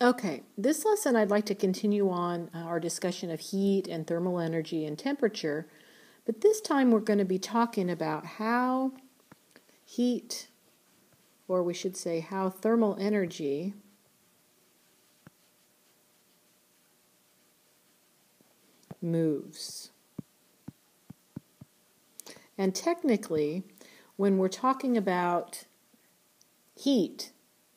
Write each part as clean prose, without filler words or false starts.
Okay, this lesson I'd like to continue on our discussion of heat and thermal energy and temperature, but this time we're going to be talking about how heat, or we should say how thermal energy moves. And technically, when we're talking about heat,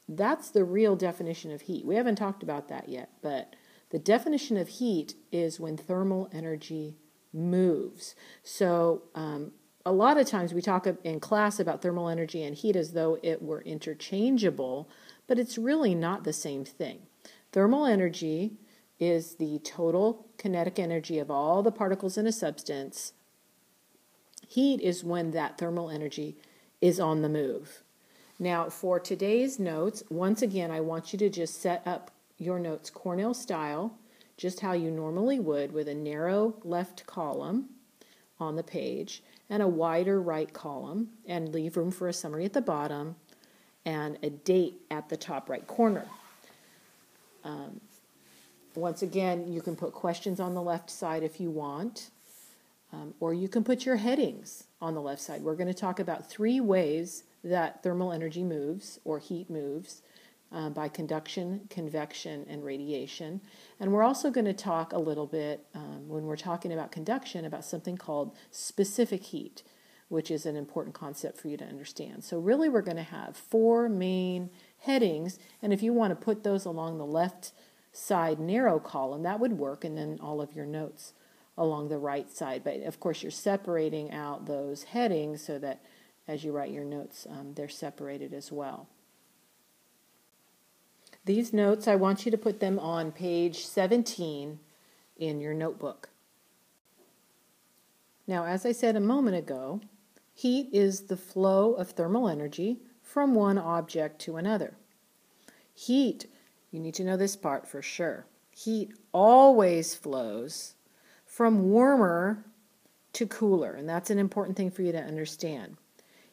that's the real definition of heat. We haven't talked about that yet, but the definition of heat is when thermal energy moves. So a lot of times we talk in class about thermal energy and heat as though it were interchangeable, but it's really not the same thing. Thermal energy is the total kinetic energy of all the particles in a substance. Heat is when that thermal energy is on the move. Now, for today's notes, once again, I want you to just set up your notes Cornell style, just how you normally would, with a narrow left column on the page and a wider right column, and leave room for a summary at the bottom and a date at the top right corner. Once again, you can put questions on the left side if you want, or you can put your headings on the left side. We're going to talk about 3 ways that thermal energy moves, or heat moves, by conduction, convection, and radiation. And we're also going to talk a little bit, when we're talking about conduction, about something called specific heat, which is an important concept for you to understand. So really we're going to have 4 main headings, and if you want to put those along the left side narrow column, that would work, and then all of your notes along the right side. But of course you're separating out those headings so that as you write your notes, they're separated as well. These notes, I want you to put them on page 17 in your notebook. Now, as I said a moment ago, heat is the flow of thermal energy from one object to another. Heat, you need to know this part for sure, heat always flows from warmer to cooler, and that's an important thing for you to understand.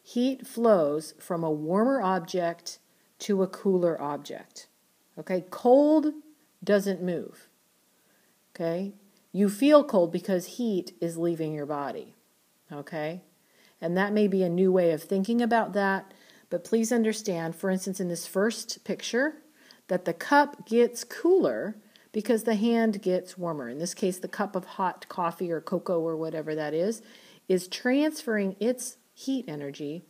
Heat flows from a warmer object to a cooler object. Okay, cold doesn't move. Okay, you feel cold because heat is leaving your body. Okay, and that may be a new way of thinking about that, but please understand, for instance, in this first picture, that the cup gets cooler because the hand gets warmer. In this case, the cup of hot coffee or cocoa or whatever that is transferring its heat energy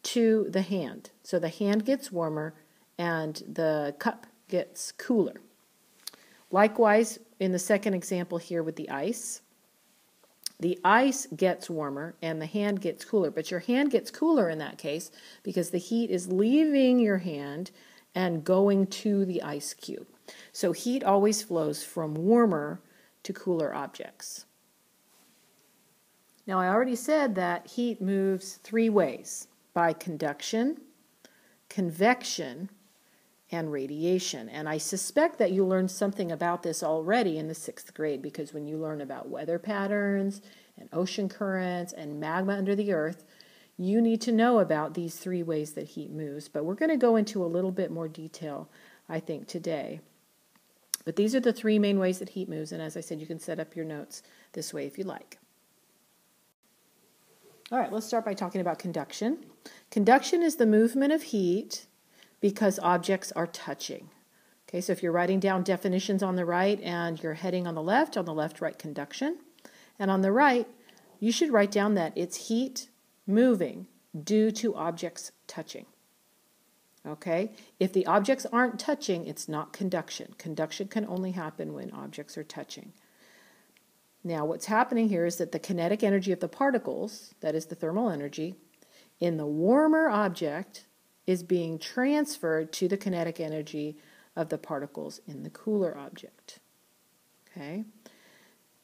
to the hand. So the hand gets warmer and the cup gets cooler. Likewise, in the second example here with the ice gets warmer and the hand gets cooler, but your hand gets cooler in that case because the heat is leaving your hand and going to the ice cube. So heat always flows from warmer to cooler objects. Now, I already said that heat moves 3 ways: by conduction, convection, and radiation. And I suspect that you learned something about this already in the 6th grade, because when you learn about weather patterns and ocean currents and magma under the earth, you need to know about these 3 ways that heat moves. But we're going to go into a little bit more detail, I think, today. But these are the 3 main ways that heat moves, and as I said, you can set up your notes this way if you like. All right, let's start by talking about conduction. Conduction is the movement of heat because objects are touching. Okay, so if you're writing down definitions on the right and you're heading on the left, write conduction. And on the right, you should write down that it's heat moving due to objects touching. Okay, if the objects aren't touching, it's not conduction. Conduction can only happen when objects are touching. Now, what's happening here is that the kinetic energy of the particles, that is the thermal energy, in the warmer object is being transferred to the kinetic energy of the particles in the cooler object. Okay?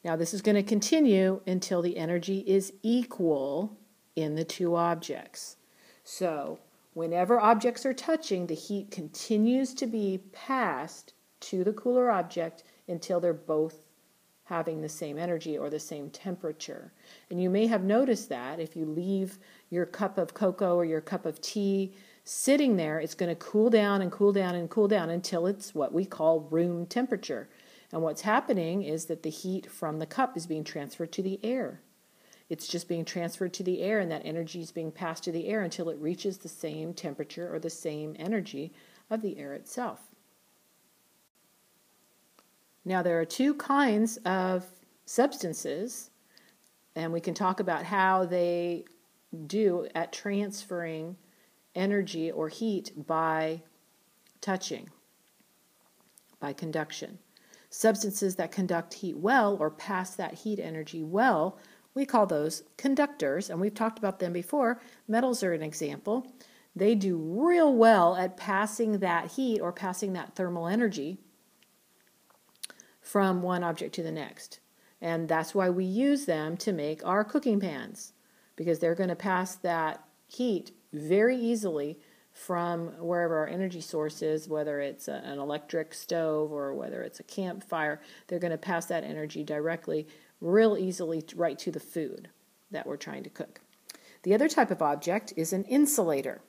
Now, this is going to continue until the energy is equal in the 2 objects. So, whenever objects are touching, the heat continues to be passed to the cooler object until they're both having the same energy or the same temperature. And you may have noticed that if you leave your cup of cocoa or your cup of tea sitting there, it's going to cool down and cool down and cool down until it's what we call room temperature. And what's happening is that the heat from the cup is being transferred to the air. It's just being transferred to the air, and that energy is being passed to the air until it reaches the same temperature or the same energy of the air itself. Now, there are two kinds of substances, and we can talk about how they do at transferring energy or heat by touching, by conduction. Substances that conduct heat well or pass that heat energy well, we call those conductors, and we've talked about them before. Metals are an example. They do real well at passing that heat or passing that thermal energy from one object to the next. And that's why we use them to make our cooking pans, because they're going to pass that heat very easily from wherever our energy source is, whether it's an electric stove or whether it's a campfire. They're going to pass that energy directly, real easily, right to the food that we're trying to cook. The other type of object is an insulator.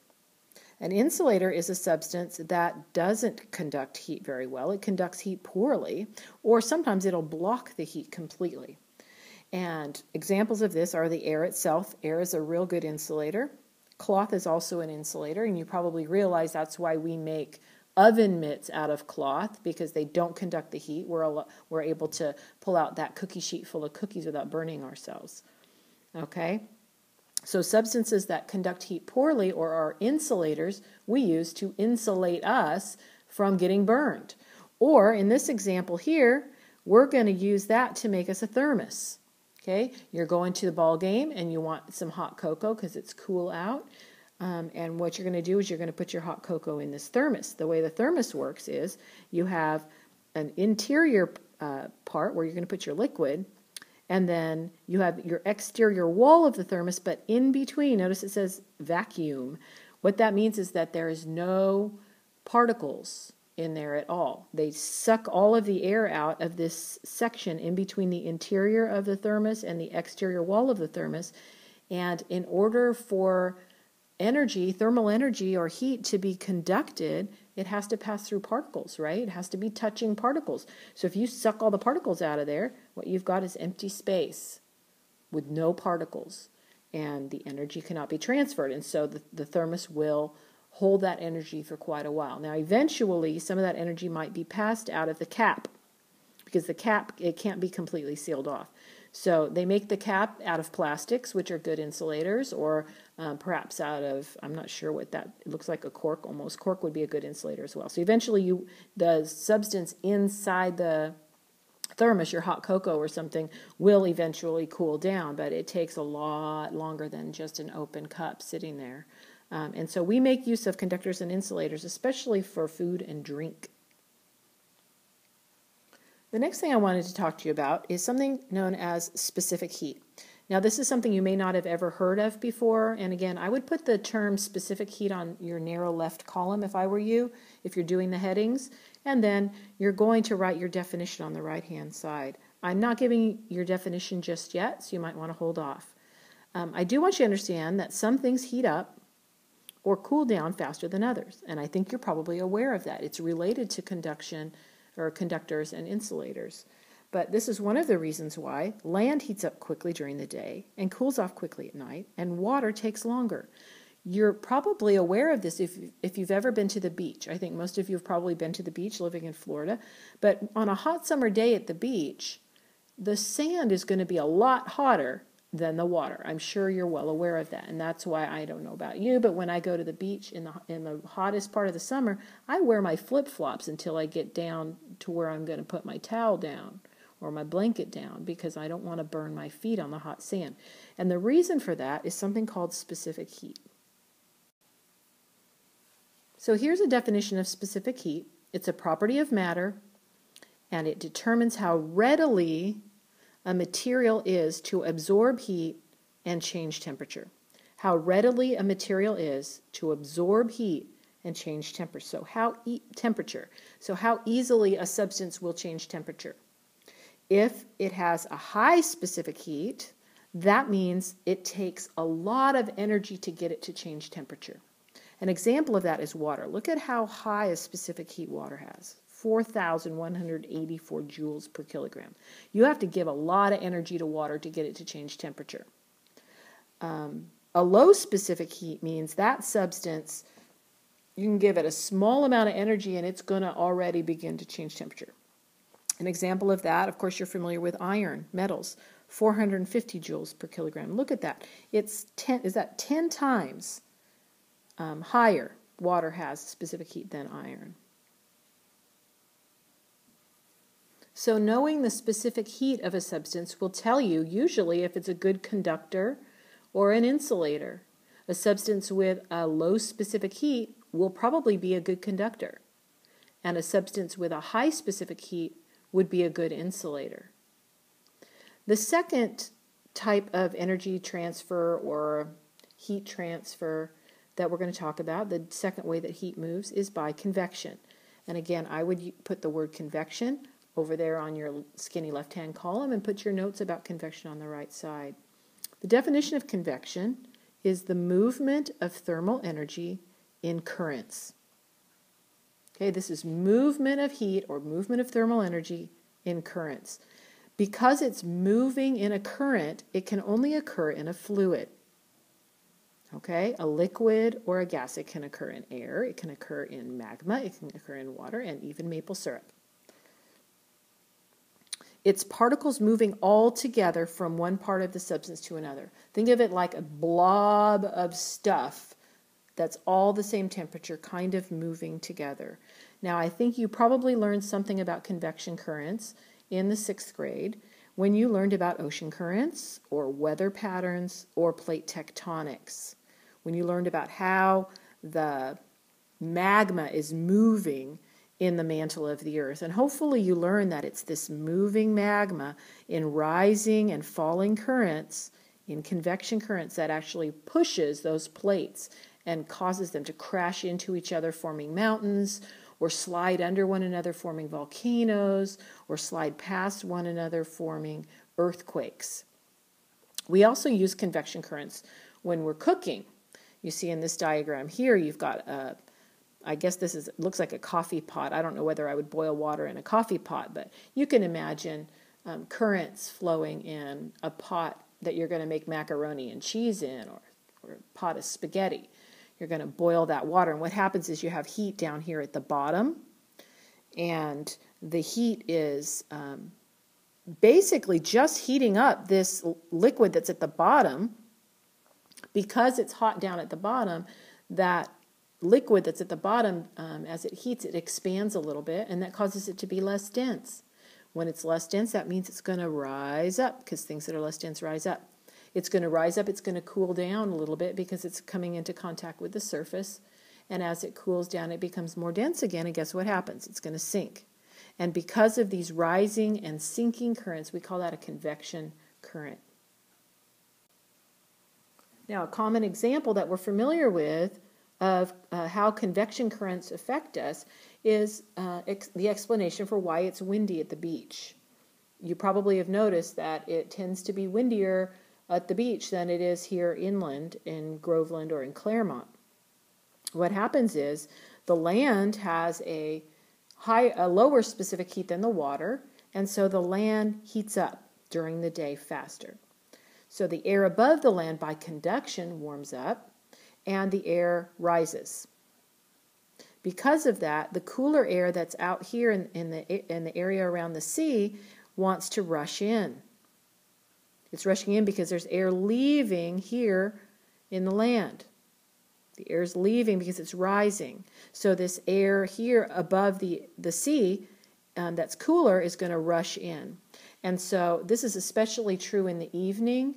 An insulator is a substance that doesn't conduct heat very well. It conducts heat poorly, or sometimes it'll block the heat completely. And examples of this are the air itself. Air is a real good insulator. Cloth is also an insulator, and you probably realize that's why we make oven mitts out of cloth, because they don't conduct the heat. We're able to pull out that cookie sheet full of cookies without burning ourselves. Okay? So substances that conduct heat poorly or are insulators, we use to insulate us from getting burned. Or in this example here, we're going to use that to make us a thermos. Okay, you're going to the ball game and you want some hot cocoa because it's cool out. And what you're going to do is you're going to put your hot cocoa in this thermos. The way the thermos works is you have an interior part where you're going to put your liquid, and then you have your exterior wall of the thermos, but in between, notice it says vacuum. What that means is that there is no particles in there at all. They suck all of the air out of this section in between the interior of the thermos and the exterior wall of the thermos. And in order for energy, thermal energy or heat to be conducted, it has to pass through particles, right? It has to be touching particles. So if you suck all the particles out of there, what you've got is empty space with no particles, and the energy cannot be transferred. And so the thermos will hold that energy for quite a while. Now, eventually, some of that energy might be passed out of the cap, because the cap, it can't be completely sealed off. So they make the cap out of plastics, which are good insulators, or perhaps out of, I'm not sure what that, it looks like a cork almost. Cork would be a good insulator as well. So eventually the substance inside the thermos, your hot cocoa or something, will eventually cool down, but it takes a lot longer than just an open cup sitting there. And so we make use of conductors and insulators, especially for food and drink. The next thing I wanted to talk to you about is something known as specific heat. Now, this is something you may not have ever heard of before, and again, I would put the term specific heat on your narrow left column if I were you, if you're doing the headings, and then you're going to write your definition on the right-hand side. I'm not giving your definition just yet, so you might want to hold off. I do want you to understand that some things heat up or cool down faster than others, and I think you're probably aware of that. It's related to conduction, or conductors and insulators. But this is one of the reasons why land heats up quickly during the day and cools off quickly at night, and water takes longer. You're probably aware of this if you've ever been to the beach. I think most of you have probably been to the beach living in Florida. But on a hot summer day at the beach, the sand is going to be a lot hotter than the water. I'm sure you're well aware of that, and that's why, I don't know about you, but when I go to the beach in the hottest part of the summer, I wear my flip-flops until I get down to where I'm going to put my towel down or my blanket down, because I don't want to burn my feet on the hot sand. And the reason for that is something called specific heat. So here's a definition of specific heat. It's a property of matter, and it determines how readily a material is to absorb heat and change temperature. How readily a material is to absorb heat and change temperature. So how easily a substance will change temperature. If it has a high specific heat, that means it takes a lot of energy to get it to change temperature. An example of that is water. Look at how high a specific heat water has. 4,184 joules per kilogram. You have to give a lot of energy to water to get it to change temperature. A low specific heat means that substance, you can give it a small amount of energy and it's going to already begin to change temperature. An example of that, of course, you're familiar with iron, metals, 450 joules per kilogram. Look at that. Is that 10 times higher water has specific heat than iron. So knowing the specific heat of a substance will tell you usually if it's a good conductor or an insulator. A substance with a low specific heat will probably be a good conductor, and a substance with a high specific heat would be a good insulator. The second type of energy transfer or heat transfer that we're going to talk about, the second way that heat moves, is by convection. And again, I would put the word convection over there on your skinny left-hand column and put your notes about convection on the right side. The definition of convection is the movement of thermal energy in currents. Okay, this is movement of heat or movement of thermal energy in currents. Because it's moving in a current, it can only occur in a fluid. Okay, a liquid or a gas. It can occur in air, it can occur in magma, it can occur in water, and even maple syrup. It's particles moving all together from one part of the substance to another. Think of it like a blob of stuff that's all the same temperature, kind of moving together. Now, I think you probably learned something about convection currents in the 6th grade when you learned about ocean currents or weather patterns or plate tectonics. When you learned about how the magma is moving in the mantle of the earth. And hopefully you learn that it's this moving magma in rising and falling currents, in convection currents, that actually pushes those plates and causes them to crash into each other, forming mountains, or slide under one another, forming volcanoes, or slide past one another, forming earthquakes. We also use convection currents when we're cooking. You see in this diagram here, you've got I guess this looks like a coffee pot. I don't know whether I would boil water in a coffee pot, but you can imagine currents flowing in a pot that you're going to make macaroni and cheese in, or a pot of spaghetti. You're going to boil that water, and what happens is you have heat down here at the bottom, and the heat is basically just heating up this liquid that's at the bottom. Because it's hot down at the bottom, that liquid that's at the bottom, as it heats, it expands a little bit, and that causes it to be less dense. When it's less dense, that means it's going to rise up, because things that are less dense rise up. It's going to rise up, it's going to cool down a little bit because it's coming into contact with the surface, and as it cools down, it becomes more dense again, and guess what happens? It's going to sink. And because of these rising and sinking currents, we call that a convection current. Now, a common example that we're familiar with of how convection currents affect us is the explanation for why it's windy at the beach. You probably have noticed that it tends to be windier at the beach than it is here inland in Groveland or in Claremont. What happens is the land has a lower specific heat than the water, and so the land heats up during the day faster. So the air above the land by conduction warms up, and the air rises. Because of that, the cooler air that's out here in the area around the sea wants to rush in. It's rushing in because there's air leaving here in the land. The air is leaving because it's rising. So this air here above the sea that's cooler is going to rush in. And so this is especially true in the evening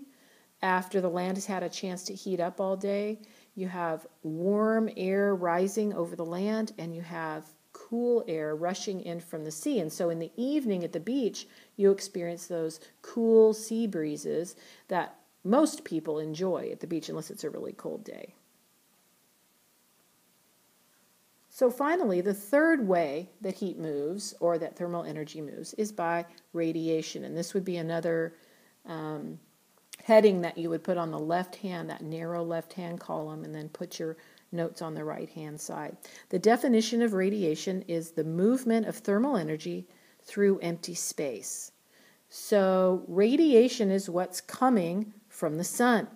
after the land has had a chance to heat up all day. You have warm air rising over the land, and you have cool air rushing in from the sea. And so in the evening at the beach, you experience those cool sea breezes that most people enjoy at the beach, unless it's a really cold day. So finally, the third way that heat moves, or that thermal energy moves, is by radiation. And this would be another heading that you would put on the left hand, that narrow left hand column, and then put your notes on the right-hand side. The definition of radiation is the movement of thermal energy through empty space. So radiation is what's coming from the sun.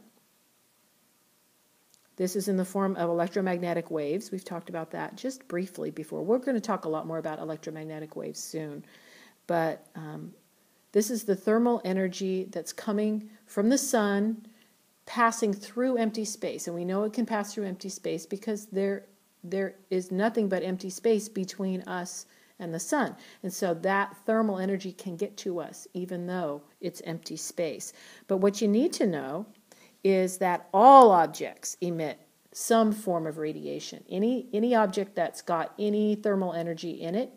This is in the form of electromagnetic waves. We've talked about that just briefly before. We're going to talk a lot more about electromagnetic waves soon. But this is the thermal energy that's coming from the sun, passing through empty space. And we know it can pass through empty space because there is nothing but empty space between us and the sun. And so that thermal energy can get to us even though it's empty space. But what you need to know is that all objects emit some form of radiation. Any object that's got any thermal energy in it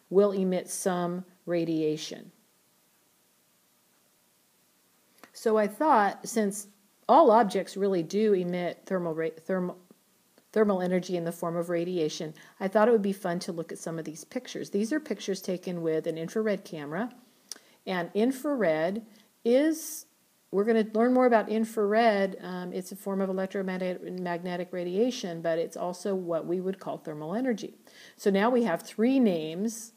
will emit some radiation. So I thought, since all objects really do emit thermal energy in the form of radiation, I thought it would be fun to look at some of these pictures. These are pictures taken with an infrared camera, and infrared is, we're going to learn more about infrared. It's a form of electromagnetic radiation, but it's also what we would call thermal energy. So now we have three names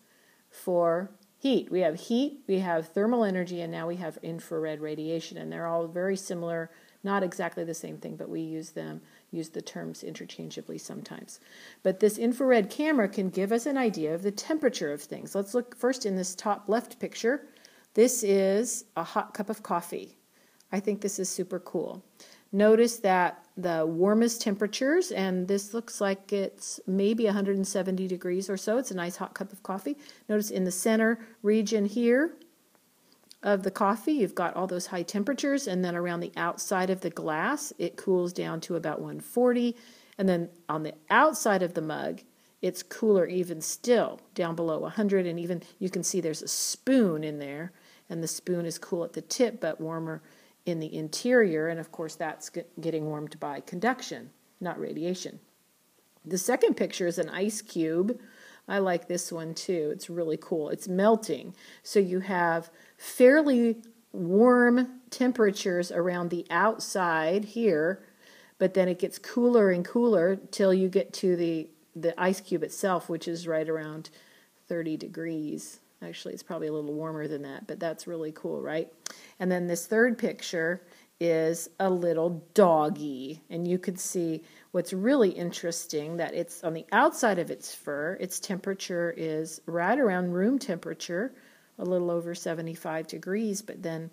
for heat. We have thermal energy, and now we have infrared radiation, and they're all very similar, not exactly the same thing, but we use the terms interchangeably sometimes. But this infrared camera can give us an idea of the temperature of things. Let's look first in this top left picture. This is a hot cup of coffee. I think this is super cool. Notice that the warmest temperatures, and this looks like it's maybe 170 degrees or so. It's a nice hot cup of coffee. Notice in the center region here of the coffee, you've got all those high temperatures, and then around the outside of the glass, it cools down to about 140. And then on the outside of the mug, it's cooler even still, down below 100, and even you can see there's a spoon in there, and the spoon is cool at the tip but warmer in the interior, and of course that's getting warmed by conduction, not radiation. The second picture is an ice cube. I like this one too. It's really cool. It's melting. So you have fairly warm temperatures around the outside here, but then it gets cooler and cooler till you get to the ice cube itself, which is right around 30 degrees. Actually, it's probably a little warmer than that, but that's really cool, right? And then this third picture is a little doggy, and you can see what's really interesting, that it's on the outside of its fur, its temperature is right around room temperature, a little over 75 degrees, but then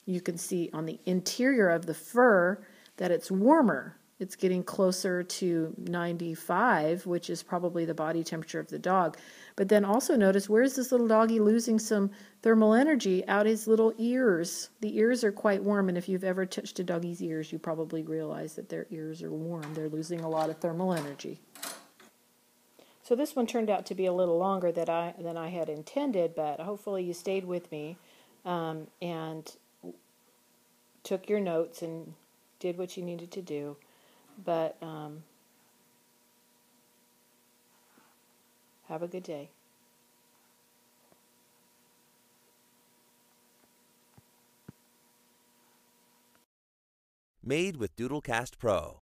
you can see on the interior of the fur that it's warmer. It's getting closer to 95, which is probably the body temperature of the dog. But then also notice, where's this little doggy losing some thermal energy? Out his little ears. The ears are quite warm, and if you've ever touched a doggy's ears, you probably realize that their ears are warm. They're losing a lot of thermal energy. So this one turned out to be a little longer than I had intended, but hopefully you stayed with me and took your notes and did what you needed to do. But have a good day. Made with Doodlecast Pro.